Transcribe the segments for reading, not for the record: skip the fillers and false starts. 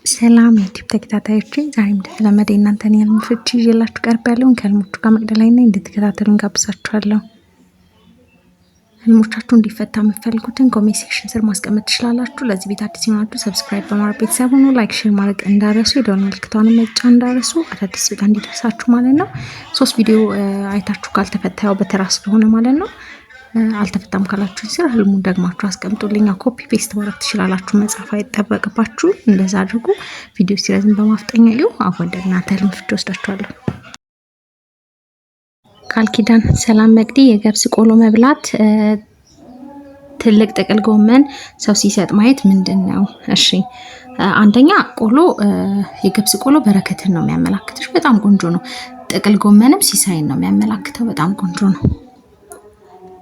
ሰላም ዩቲዩብ ተከታታዮች ዛሬም እንደተለመደ እናንተን የህልም ፍቺ ይዤላችሁ ቀርቤያለሁ። ከህልሞቹ ጋር መቅደላዊና እንድትከታተሉን ጋብዛችኋለሁ። ህልሞቻችሁ እንዲፈታ የምትፈልጉትን ኮሜንት ሴክሽን ስር ማስቀመጥ ትችላላችሁ። ለዚህ ቤት አዲስ የሆናችሁ ሰብስክራይብ በማድረግ ቤተሰብ ሁኑ። ላይክ፣ ሼር ማድረግ እንዳረሱ፣ የደወል ምልክቷን መጫን እንዳረሱ፣ አዳዲስ ቪዲዮ እንዲደርሳችሁ ማለት ነው። 3 ቪዲዮ አይታችሁ ካልተፈታው በተራ ስለሆነ ማለት ነው። አልተፈታም ካላችሁ ስራ ህልሙን ደግማችሁ አስቀምጡልኝ። ኮፒ ፔስት ማድረግ ትችላላችሁ። መጻፍ አይጠበቅባችሁ። እንደዛ አድርጉ። ቪዲዮ ሲረዝም በማፍጠኛ ይው አሁን ወደ እናንተ ህልም ፍቺ ወስዳችኋለሁ። ቃል ኪዳን ሰላም መቅዲ የገብስ ቆሎ መብላት ትልቅ ጥቅል ጎመን ሰው ሲሰጥ ማየት ምንድነው? እሺ አንደኛ ቆሎ የገብስ ቆሎ በረከትን ነው የሚያመላክተው። በጣም ቆንጆ ነው። ጥቅል ጎመንም ሲሳይን ነው የሚያመላክተው። በጣም ቆንጆ ነው።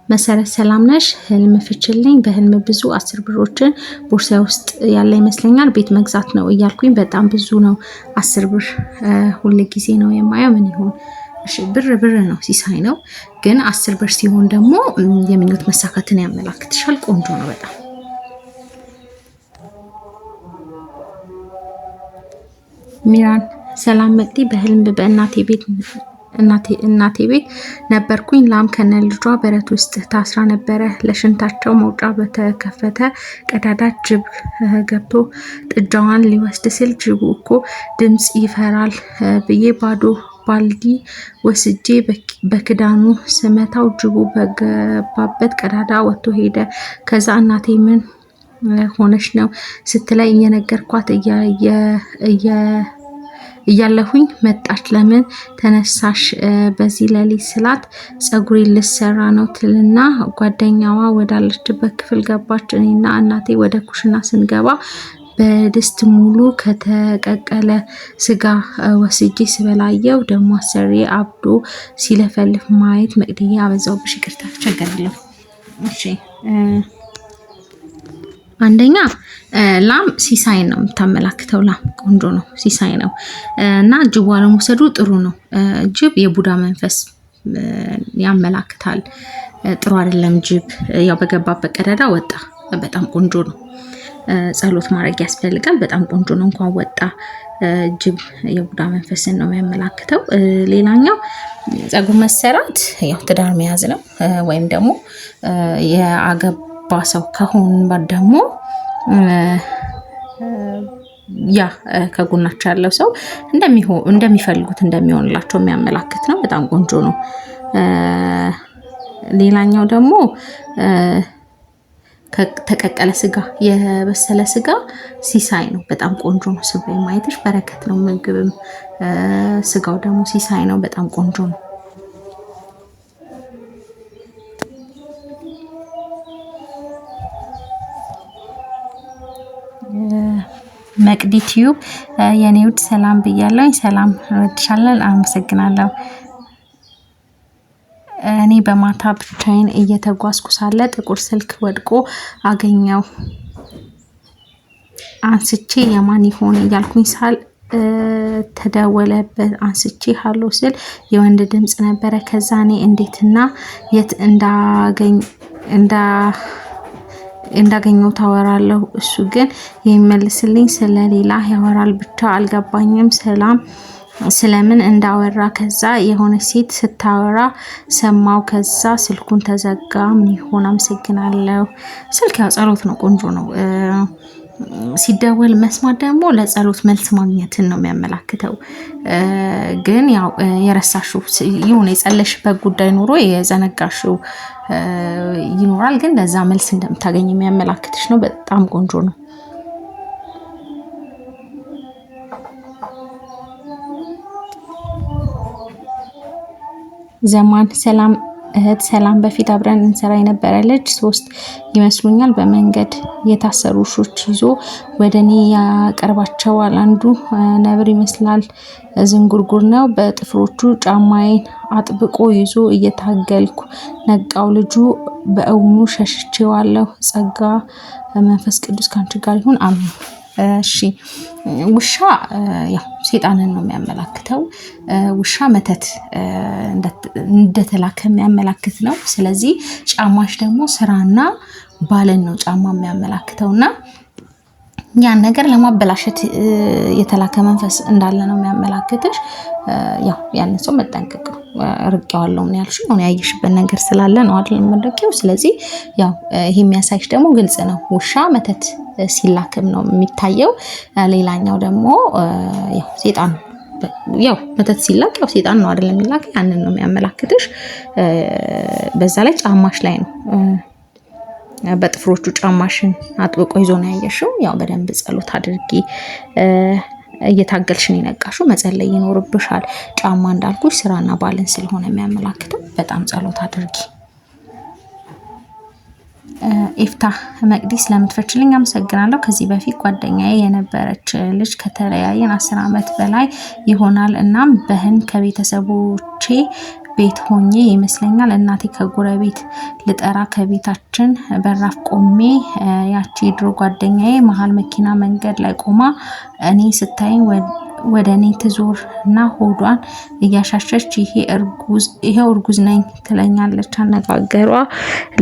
መሰረት ሰላም ነሽ? ህልም ፍችልኝ። በህልም ብዙ 10 ብሮችን ቦርሳ ውስጥ ያለ ይመስለኛል። ቤት መግዛት ነው እያልኩኝ በጣም ብዙ ነው። 10 ብር ሁሉ ጊዜ ነው የማየው። ምን ይሆን? እሺ ብር ነው፣ ሲሳይ ነው። ግን 10 ብር ሲሆን ደግሞ የምኞት መሳካትን ያመላክትሻል። ቆንጆ ነው በጣም። ሚራን ሰላም መቅዲ በህልም በእናቴ ቤት ነበርኩኝ። ላም ከነ ልጇ በረት ውስጥ ታስራ ነበረ። ለሽንታቸው መውጫ በተከፈተ ቀዳዳ ጅብ ገብቶ ጥጃዋን ሊወስድ ሲል ጅቡ እኮ ድምጽ ይፈራል ብዬ ባዶ ባልዲ ወስጄ በክዳኑ ስመታው ጅቡ በገባበት ቀዳዳ ወጥቶ ሄደ። ከዛ እናቴ ምን ሆነሽ ነው ስትላይ እየነገርኳት እያለሁኝ መጣች። ለምን ተነሳሽ በዚህ ሌሊት ስላት ጸጉሬ ልሰራ ነው ትልና ጓደኛዋ ወዳለችበት ክፍል ገባች። እኔና እናቴ ወደ ኩሽና ስንገባ በድስት ሙሉ ከተቀቀለ ስጋ ወስጄ ስበላየው ደግሞ አሰሪ አብዶ ሲለፈልፍ ማየት መቅደዬ አበዛውብሽ፣ ይቅርታ ተቸገራለሁ። እሺ አንደኛ ላም ሲሳይ ነው የምታመላክተው። ላም ቆንጆ ነው፣ ሲሳይ ነው እና ጅቡ አለመውሰዱ ጥሩ ነው። ጅብ የቡዳ መንፈስ ያመላክታል። ጥሩ አይደለም። ጅብ ያው በገባበት ቀዳዳ ወጣ። በጣም ቆንጆ ነው። ጸሎት ማድረግ ያስፈልጋል። በጣም ቆንጆ ነው። እንኳን ወጣ። ጅብ የቡዳ መንፈስን ነው የሚያመላክተው። ሌላኛው ጸጉር መሰራት ያው ትዳር መያዝ ነው። ወይም ደግሞ የአገባ ሰው ከሆነ ደግሞ ያ ከጎናቸው ያለው ሰው እንደሚፈልጉት እንደሚሆንላቸው የሚያመላክት ነው። በጣም ቆንጆ ነው። ሌላኛው ደግሞ ከተቀቀለ ስጋ የበሰለ ስጋ ሲሳይ ነው። በጣም ቆንጆ ነው። ስበይ ማየትሽ በረከት ነው። ምግብም ስጋው ደግሞ ሲሳይ ነው። በጣም ቆንጆ ነው። መቅዲ ቲዩብ የኔ ውድ ሰላም ብያለሁ። ሰላም ወድሻለሁ። አመሰግናለሁ። እኔ በማታ ብቻዬን እየተጓዝኩ ሳለ ጥቁር ስልክ ወድቆ አገኘው። አንስቼ የማን ይሆን እያልኩኝ ሳል ተደወለበት። አንስቼ ሃሎ ስል የወንድ ድምጽ ነበረ። ከዛ እኔ እንዴትና የት እንዳገኘው ታወራለሁ። እሱ ግን የሚመልስልኝ ስለሌላ ያወራል። ብቻ አልገባኝም ሰላም ስለምን እንዳወራ። ከዛ የሆነች ሴት ስታወራ ሰማው። ከዛ ስልኩን ተዘጋ። ምን ይሆን? አመሰግናለሁ። ስልክ ያው ጸሎት ነው። ቆንጆ ነው። ሲደወል መስማት ደግሞ ለጸሎት መልስ ማግኘትን ነው የሚያመላክተው። ግን ያው የረሳሽው የሆነ የጸለሽበት ጉዳይ ኖሮ የዘነጋሽው ይኖራል። ግን ለዛ መልስ እንደምታገኝ የሚያመላክትሽ ነው። በጣም ቆንጆ ነው። ዘማን ሰላም እህት ሰላም። በፊት አብረን እንሰራ የነበረ ልጅ 3 ይመስሉኛል በመንገድ የታሰሩ ውሾች ይዞ ወደኔ ያቀርባቸዋል። አንዱ ነብር ይመስላል። ዝንጉርጉር ነው። በጥፍሮቹ ጫማዬን አጥብቆ ይዞ እየታገልኩ ነቃው። ልጁ በእውኑ ሸሽቼዋለሁ። ጸጋ መንፈስ ቅዱስ ካንቺ ጋር ይሁን አሜን። እሺ ውሻ ያው ሰይጣንን ነው የሚያመላክተው። ውሻ መተት እንደተላከ የሚያመላክት ነው። ስለዚህ ጫማሽ ደግሞ ስራና ባልን ነው ጫማ የሚያመላክተውና ያን ነገር ለማበላሸት የተላከ መንፈስ እንዳለ ነው የሚያመላክትሽ። ያው ያን ሰው መጠንቀቅ ነው። ርቄዋለሁ ነው ያልሽው ነው ያየሽበት ነገር ስላለ ነው አይደል የምትርቂው። ስለዚህ ያው ይሄ የሚያሳይሽ ደግሞ ግልጽ ነው፣ ውሻ መተት ሲላክም ነው የሚታየው። ሌላኛው ደግሞ ያው ሴጣን ያው መተት ሲላክ ያው ሴጣን ነው አይደል የሚላክ፣ ያንን ነው የሚያመላክትሽ። በዛ ላይ ጫማሽ ላይ ነው በጥፍሮቹ ጫማሽን አጥብቆ ይዞ ነው ያየሽው። ያው በደንብ ጸሎት አድርጊ። እየታገልሽ ነው የነቃሽው፣ መጸለይ ይኖርብሻል። ጫማ እንዳልኩሽ ስራና ባልን ስለሆነ የሚያመላክተው በጣም ጸሎት አድርጊ። ኢፍታ መቅዲ ስለምትፈችልኝ አመሰግናለሁ። ከዚህ በፊት ጓደኛዬ የነበረች ልጅ ከተለያየን 10 ዓመት በላይ ይሆናል። እናም በህን ከቤተሰቦቼ ቤት ሆኜ ይመስለኛል እናቴ ከጎረቤት ልጠራ ከቤታችን በራፍ ቆሜ ያቺ ድሮ ጓደኛዬ መሀል መኪና መንገድ ላይ ቆማ እኔ ስታይኝ ወደ እኔ ትዞር እና ሆዷን እያሻሸች ይሄው እርጉዝ ነኝ ትለኛለች። አነጋገሯ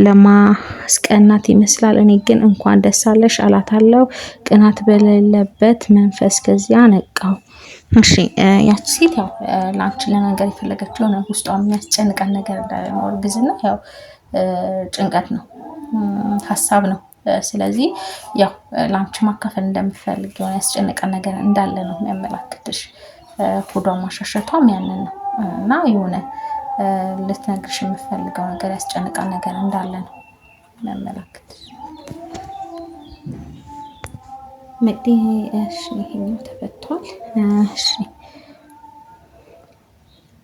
ለማስቀናት ይመስላል። እኔ ግን እንኳን ደስ አለሽ አላታለሁ ቅናት በሌለበት መንፈስ። ከዚያ ነቃው። እሺ ያቺ ሴት ያው ላንቺ ለመንገር የፈለገችው ነው ውስጧ የሚያስጨንቀን ነገር እንዳለ ነው። እርግዝና ያው ጭንቀት ነው፣ ሀሳብ ነው። ስለዚህ ያው ላንቺ ማካፈል እንደምትፈልግ የሆነ ያስጨንቀን ነገር እንዳለ ነው የሚያመላክትሽ። ሆዷን ማሻሸቷም ያንን ነው እና የሆነ ልትነግርሽ የምትፈልገው ነገር ያስጨንቀን ነገር እንዳለ ነው የሚያመላክትሽ። መቅዲ እሺ ይሄኛው ተፈቷል። እሺ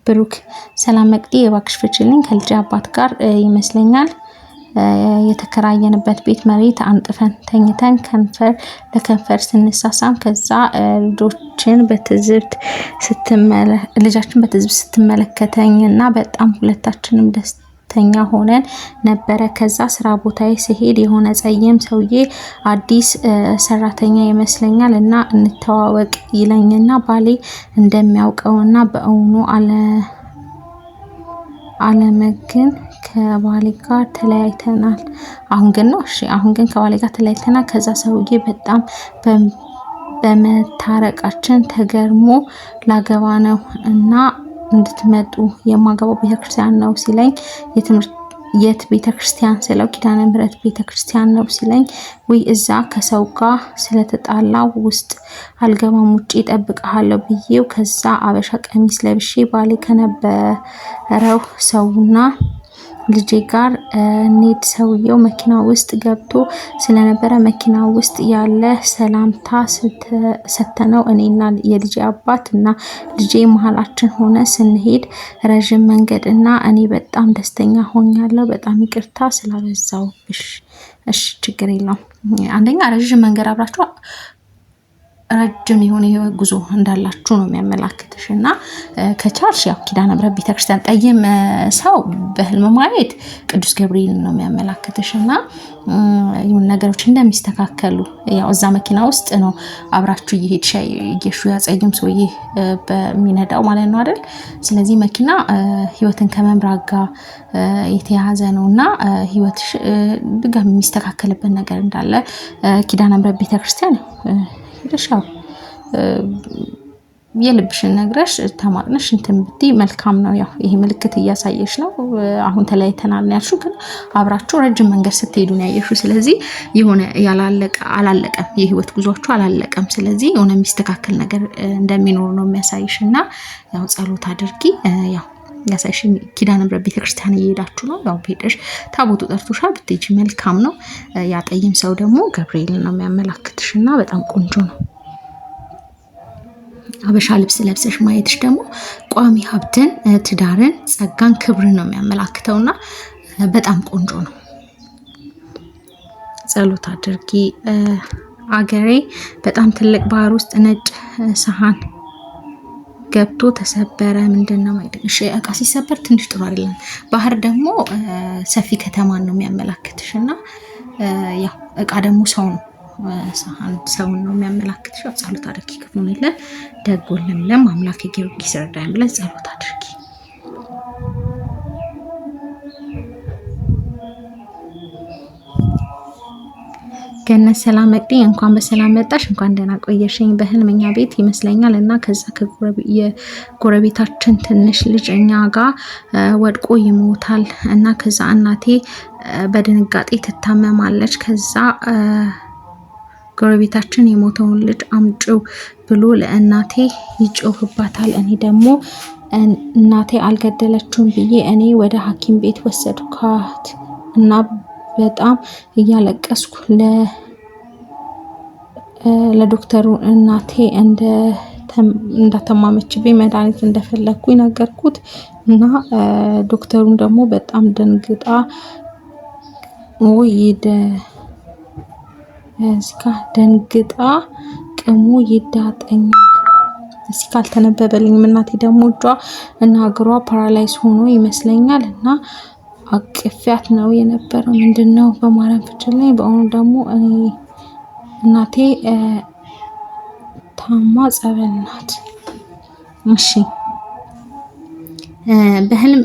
ብሩክ ሰላም መቅዲ የባክሽ ፍችልኝ። ከልጅ አባት ጋር ይመስለኛል የተከራየንበት ቤት መሬት አንጥፈን ተኝተን ከንፈር ለከንፈር ስንሳሳም ከዛ ልጃችን በትዝብት ስትመለከተኝ እና በጣም ሁለታችንም ደስተኛ ሆነን ነበረ። ከዛ ስራ ቦታዬ ስሄድ የሆነ ጸየም ሰውዬ አዲስ ሰራተኛ ይመስለኛል እና እንተዋወቅ ይለኝና ባሌ እንደሚያውቀውና በእውኑ አለመግን ከባሌ ጋር ተለያይተናል። አሁን ግን ነው እሺ፣ አሁን ግን ከባሌ ጋር ተለያይተናል። ከዛ ሰውዬ በጣም በመታረቃችን ተገርሞ ላገባ ነው እና እንድትመጡ የማገባው ቤተክርስቲያን ነው ሲለኝ የት ቤተክርስቲያን ስለው ኪዳነ ምህረት ቤተክርስቲያን ነው ሲለኝ ወይ እዛ ከሰው ጋር ስለተጣላው ውስጥ አልገባም ውጪ እጠብቅሃለሁ ብዬው ከዛ አበሻ ቀሚስ ለብሼ ባሌ ከነበረው ሰውና ልጄ ጋር ኔት ሰውየው መኪና ውስጥ ገብቶ ስለነበረ መኪና ውስጥ ያለ ሰላምታ ሰተነው እኔና የልጄ አባት እና ልጄ መሀላችን ሆነ ስንሄድ ረጅም መንገድ እና እኔ በጣም ደስተኛ ሆኛለሁ። በጣም ይቅርታ ስላበዛውብሽ። እሺ ችግር የለውም። አንደኛ ረጅም መንገድ አብራችሁ ረጅም የሆነ ህይወት ጉዞ እንዳላችሁ ነው የሚያመላክትሽ እና ከቻልሽ ያው ኪዳነ ምህረት ቤተክርስቲያን ጠይም ሰው በህልም ማየት ቅዱስ ገብርኤል ነው የሚያመላክትሽ እና ይሁን ነገሮች እንደሚስተካከሉ ያው እዛ መኪና ውስጥ ነው አብራችሁ እየሄድሽ ያጸይም ሰውዬ በሚነዳው ማለት ነው አይደል? ስለዚህ መኪና ህይወትን ከመምራት ጋር የተያያዘ ነውና ህይወትሽ ድጋሚ የሚስተካከልበት ነገር እንዳለ ኪዳነ ምህረት ቤተክርስቲያን ይልሻው የልብሽን ነግረሽ ተማጥነሽ እንትን ብትይ መልካም ነው። ያው ይሄ ምልክት እያሳየሽ ነው። አሁን ተለያይተናል ያልሽው ግን አብራችሁ ረጅም መንገድ ስትሄዱ ነው ያየሽው። ስለዚህ የሆነ አላለቀም፣ የህይወት ጉዟችሁ አላለቀም። ስለዚህ የሆነ የሚስተካከል ነገር እንደሚኖር ነው የሚያሳይሽ እና ያው ጸሎት አድርጊ። ያው ያሳይሽ ኪዳነ ምህረት ቤተክርስቲያን እየሄዳችሁ ነው። ያው ሄደሽ ታቦቱ ጠርቶሻል ብትሄጂ መልካም ነው። ያጠይም ሰው ደግሞ ገብርኤል ነው የሚያመላክትሽ እና በጣም ቆንጆ ነው። አበሻ ልብስ ለብሰሽ ማየትሽ ደግሞ ቋሚ ሀብትን፣ ትዳርን፣ ጸጋን፣ ክብርን ነው የሚያመላክተውና በጣም ቆንጆ ነው። ጸሎት አድርጊ። አገሬ በጣም ትልቅ ባህር ውስጥ ነጭ ሰሃን ገብቶ ተሰበረ። ምንድነው ማይደግሽ? እቃ ሲሰበር ትንሽ ጥሩ አይደለም። ባህር ደግሞ ሰፊ ከተማን ነው የሚያመላክትሽና ያው እቃ ደግሞ ሰው ነው፣ ሰሃን ሰውን ነው የሚያመላክትሽ። ጸሎት አድርጊ። ክፉን ይለ ደጎን ለምለም አምላክ ጊዮርጊስ ይርዳኝ ብለሽ ጸሎት አድርጊ። ገነት ሰላም መቅዲ እንኳን በሰላም መጣሽ፣ እንኳን ደህና ቆየሽኝ። በህልመኛ ቤት ይመስለኛል እና ከዛ የጎረቤታችን ትንሽ ልጅ እኛ ጋር ወድቆ ይሞታል እና ከዛ እናቴ በድንጋጤ ትታመማለች። ከዛ ጎረቤታችን የሞተውን ልጅ አምጪው ብሎ ለእናቴ ይጮህባታል። እኔ ደግሞ እናቴ አልገደለችውም ብዬ እኔ ወደ ሐኪም ቤት ወሰድኳት እና በጣም እያለቀስኩ ለዶክተሩ እናቴ እንዳተማመችብኝ መድኃኒት እንደፈለግኩኝ ነገርኩት እና ዶክተሩን ደግሞ በጣም ደንግጣ ቅሙ ይዳጠኛል እዚህ ካልተነበበልኝ እናቴ ደግሞ እጇ እና እግሯ ፓራላይዝ ሆኖ ይመስለኛል እና አቅፊያት ነው የነበረው። ምንድነው በማርያም ፍችልኝ። በአሁኑ ደግሞ እናቴ ታማ ጸበል ናት። እሺ በህልም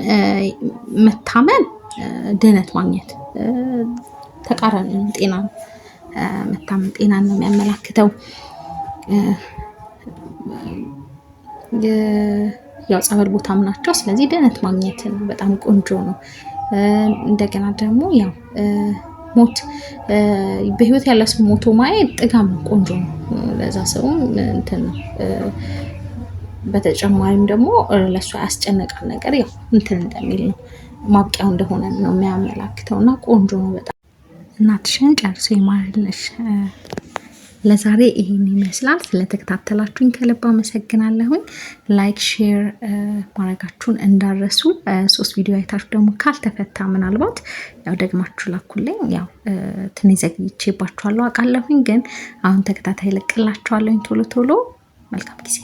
መታመም ድህነት ማግኘት ተቃራኒ ጤና ነው። መታመም ጤናን ነው የሚያመላክተው። ያው ጸበል ቦታም ናቸው። ስለዚህ ድህነት ማግኘት ነው። በጣም ቆንጆ ነው። እንደገና ደግሞ ያው ሞት በህይወት ያለ ሰው ሞቶ ማየት ጥጋም ነው፣ ቆንጆ ነው። ለዛ ሰውም እንትን ነው። በተጨማሪም ደግሞ ለሱ ያስጨነቃል ነገር ያው እንትን እንደሚል ነው፣ ማብቂያው እንደሆነ ነው የሚያመላክተውና ቆንጆ ነው በጣም። እናትሽን ጨርሶ ይማርልሽ። ለዛሬ ይሄን ይመስላል። ስለተከታተላችሁኝ ከልብ አመሰግናለሁኝ። ላይክ ሼር ማድረጋችሁን እንዳረሱ። 3 ቪዲዮ አይታችሁ ደግሞ ካልተፈታ ምናልባት ያው ደግማችሁ ላኩልኝ። ያው ትንሽ ዘግይቼባችኋለሁ አውቃለሁኝ፣ ግን አሁን ተከታታይ ለቅላችኋለሁኝ ቶሎ ቶሎ። መልካም ጊዜ